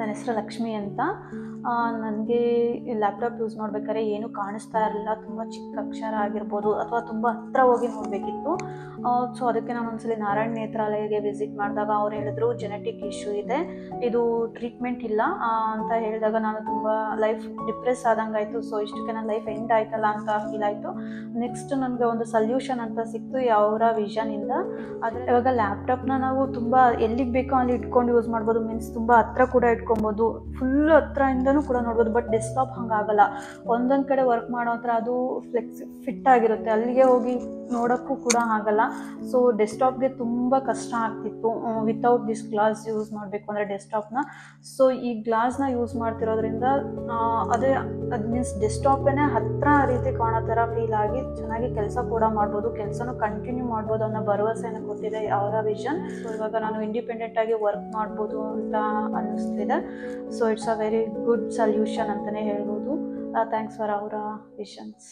ನನ್ನ ಹೆಸರು ಲಕ್ಷ್ಮಿ ಅಂತ. ನನಗೆ ಲ್ಯಾಪ್ಟಾಪ್ ಯೂಸ್ ಮಾಡ್ಬೇಕಾದ್ರೆ ಏನೂ ಕಾಣಿಸ್ತಾ ಇರಲಿಲ್ಲ. ತುಂಬ ಚಿಕ್ಕ ಅಕ್ಷರ ಆಗಿರ್ಬೋದು ಅಥವಾ ತುಂಬ ಹತ್ತಿರ ಹೋಗಿ ನೋಡಬೇಕಿತ್ತು. ಸೊ ಅದಕ್ಕೆ ನಾನು ಒಂದ್ಸಲಿ ನಾರಾಯಣ್ ನೇತ್ರಾಲಯಗೆ ವಿಸಿಟ್ ಮಾಡಿದಾಗ ಅವ್ರು ಹೇಳಿದ್ರು ಜೆನೆಟಿಕ್ ಇಶ್ಯೂ ಇದೆ, ಇದು ಟ್ರೀಟ್ಮೆಂಟ್ ಇಲ್ಲ ಅಂತ ಹೇಳಿದಾಗ ನಾನು ತುಂಬ ಲೈಫ್ ಡಿಪ್ರೆಸ್ ಆದಂಗೆ ಆಯಿತು. ಸೊ ಇಷ್ಟಕ್ಕೆ ನನ್ನ ಲೈಫ್ ಎಂಡ್ ಆಯ್ತಲ್ಲ ಅಂತ ಫೀಲ್ ಆಯಿತು. ನೆಕ್ಸ್ಟ್ ನನಗೆ ಒಂದು ಸಲ್ಯೂಷನ್ ಅಂತ ಸಿಕ್ತು ಅವರ ವಿಷನಿಂದ. ಆದರೆ ಇವಾಗ ಲ್ಯಾಪ್ಟಾಪ್ನ ನಾವು ತುಂಬ ಎಲ್ಲಿಗೆ ಬೇಕೋ ಅಲ್ಲಿ ಇಟ್ಕೊಂಡು ಯೂಸ್ ಮಾಡ್ಬೋದು, ಮೀನ್ಸ್ ತುಂಬ ಹತ್ರ ಕೂಡ ಇಟ್ಕೊಬೋದು, ಫುಲ್ ಹತ್ರದಿಂದನೂ ಕೂಡ ನೋಡ್ಬೋದು. ಬಟ್ ಡೆಸ್ಕ್ಟಾಪ್ ಹಂಗಾಗಲ್ಲ, ಒಂದೊಂದು ಕಡೆ ವರ್ಕ್ ಮಾಡೋ ಹತ್ರ ಅದು ಫಿಟ್ ಆಗಿರುತ್ತೆ, ಅಲ್ಲಿಗೆ ಹೋಗಿ ನೋಡೋಕ್ಕೂ ಕೂಡ ಆಗಲ್ಲ. ಸೊ ಡೆಸ್ಕ್ಟಾಪ್ಗೆ ತುಂಬ ಕಷ್ಟ ಆಗ್ತಿತ್ತು ವಿತೌಟ್ ದಿಸ್ ಗ್ಲಾಸ್ ಯೂಸ್ ಮಾಡಬೇಕು ಅಂದರೆ ಡೆಸ್ಕ್ಟಾಪ್ನ. ಸೊ ಈ ಗ್ಲಾಸ್ನ ಯೂಸ್ ಮಾಡ್ತಿರೋದ್ರಿಂದ ಅದು ಮೀನ್ಸ್ ಡೆಸ್ಕ್ಟಾಪೇ ಹತ್ತಿರ ರೀತಿ ಕಾಣೋ ಥರ ಫೀಲ್ ಆಗಿ ಚೆನ್ನಾಗಿ ಕೆಲಸ ಕೂಡ ಮಾಡ್ಬೋದು, ಕೆಲಸನೂ ಕಂಟಿನ್ಯೂ ಮಾಡ್ಬೋದು ಅನ್ನೋ ಭರವಸೆಯನ್ನು ಕೊಟ್ಟಿದೆ ಅವರ ವಿಷನ್. ಸೊ ಇವಾಗ ನಾನು ಇಂಡಿಪೆಂಡೆಂಟಾಗಿ ವರ್ಕ್ ಮಾಡ್ಬೋದು ಅಂತ ಅನ್ನಿಸ್ತಿದೆ. So it's a very good solution ಅಂತಲೇ ಹೇಳ್ಬೋದು. ಥ್ಯಾಂಕ್ಸ್ ಫಾರ್ ಅವರ ವಿಷನ್ಸ್.